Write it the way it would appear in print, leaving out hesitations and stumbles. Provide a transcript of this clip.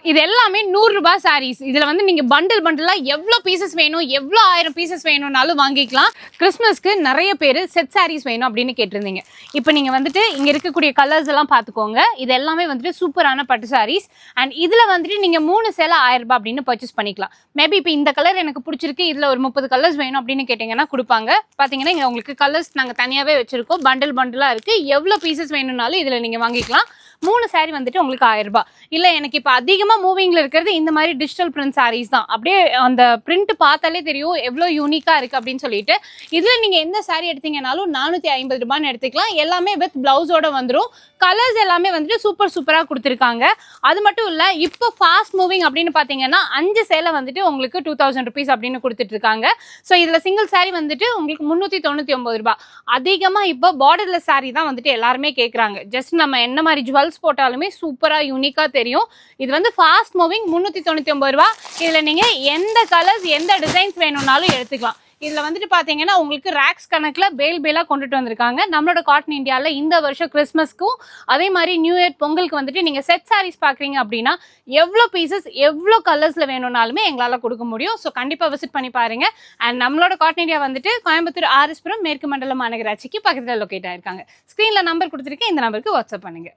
இது எல்லாமே 100 ரூபாய் சாரீஸ். இதுல வந்து நீங்க பண்டில் பண்டிலா எவ்வளவு பீசஸ் வேணும், எவ்வளவு 1000 பீசஸ் வேணும்னாலும் வாங்கிக்கலாம். கிறிஸ்மஸ்க்கு நிறைய பேர் செட் சாரீஸ் வேணும் அப்படின்னு கேட்டிருந்தீங்க. இப்போ நீங்க வந்துட்டு இங்க இருக்கக்கூடிய கலர்ஸ் எல்லாம் பாத்துக்கோங்க. இது எல்லாமே வந்துட்டு சூப்பரான பட்டு சாரீஸ். அண்ட் இதுல வந்துட்டு நீங்க 3 சேலை 1000 ரூபாய் அப்படின்னு பர்ச்சேஸ் பண்ணிக்கலாம். மேபி இப்போ இந்த கலர் எனக்கு பிடிச்சிருக்கு, இதுல ஒரு 30 கலர்ஸ் வேணும் அப்படின்னு கேட்டீங்கன்னா கொடுப்பாங்க. பாத்தீங்கன்னா இங்க உங்களுக்கு கலர்ஸ் நாங்க தனியாவே வச்சிருக்கோம். பண்டில் பண்டிலா இருக்கு. எவ்வளவு பீசஸ் வேணும்னாலும் இதுல நீங்க வாங்கிக்கலாம். 3 சாரி வந்துட்டு உங்களுக்கு 1000 ரூபாய். இல்ல எனக்கு இப்போ அதிகமா மூவிங்ல இருக்கிறது இந்த மாதிரி டிஜிட்டல் பிரிண்ட் சாரீஸ் தான். அப்படியே அந்த பிரிண்ட் பார்த்தாலே தெரியும் எவ்வளவு யூனிக்கா இருக்கு அப்படின்னு சொல்லிட்டு. இதுல நீங்க எந்த சாரி எடுத்தீங்கன்னாலும் 450 ரூபாய்னு எடுத்துக்கலாம். எல்லாமே வித் பிளவுஸோட வந்துடும். கலர்ஸ் எல்லாமே வந்துட்டு சூப்பரா கொடுத்துருக்காங்க. அது மட்டும் இல்ல, இப்போ ஃபாஸ்ட் மூவிங் அப்படின்னு பாத்தீங்கன்னா 5 சேலை வந்துட்டு உங்களுக்கு 2000 ருபீஸ் அப்படின்னு கொடுத்துட்டு இருக்காங்க. ஸோ இதுல சிங்கிள் சாரி வந்துட்டு உங்களுக்கு 399 ரூபாய். அதிகமா இப்போ பார்டர்லெஸ் சாரி தான் வந்துட்டு எல்லாருமே கேட்கறாங்க. ஜஸ்ட் நம்ம என்ன மாதிரி ஜுவல்ஸ் போட்டாலுமே சூப்பரா யூனிக்கா தெரியும். இது வந்து ஃபாஸ்ட் மூவிங் 399 ரூபாய். இதுல நீங்க எந்த கலர்ஸ் எந்த டிசைன்ஸ் வேணும்னாலும் எடுத்துக்கலாம். இதுல வந்துட்டு பாத்தீங்கன்னா உங்களுக்கு ரேக்ஸ் கணக்குல பேலா கொண்டுட்டு வந்திருக்காங்க. நம்மளோட காட்டன் இந்தியால இந்த வருஷம் கிறிஸ்மஸ்க்கும் அதே மாதிரி நியூ இயர் பொங்கலுக்கு வந்துட்டு நீங்க செட் சாரீஸ் பாக்குறீங்க அப்படின்னா எவ்வளவு பீசஸ் எவ்வளவு கலர்ஸ்ல வேணும்னாலுமே எங்களால கொடுக்க முடியும். ஸோ கண்டிப்பா விசிட் பண்ணி பாருங்க. அண்ட் நம்மளோட காட்டன் இந்தியா வந்துட்டு கோயம்புத்தூர் ஆர்எஸ்புரம் மேற்கு மண்டல மாநகராட்சிக்கு பக்கத்துல லொகேட் ஆயிருக்காங்க. ஸ்கிரீன்ல நம்பர் கொடுத்துருக்கேன். இந்த நம்பருக்கு வாட்ஸ்அப் பண்ணுங்க.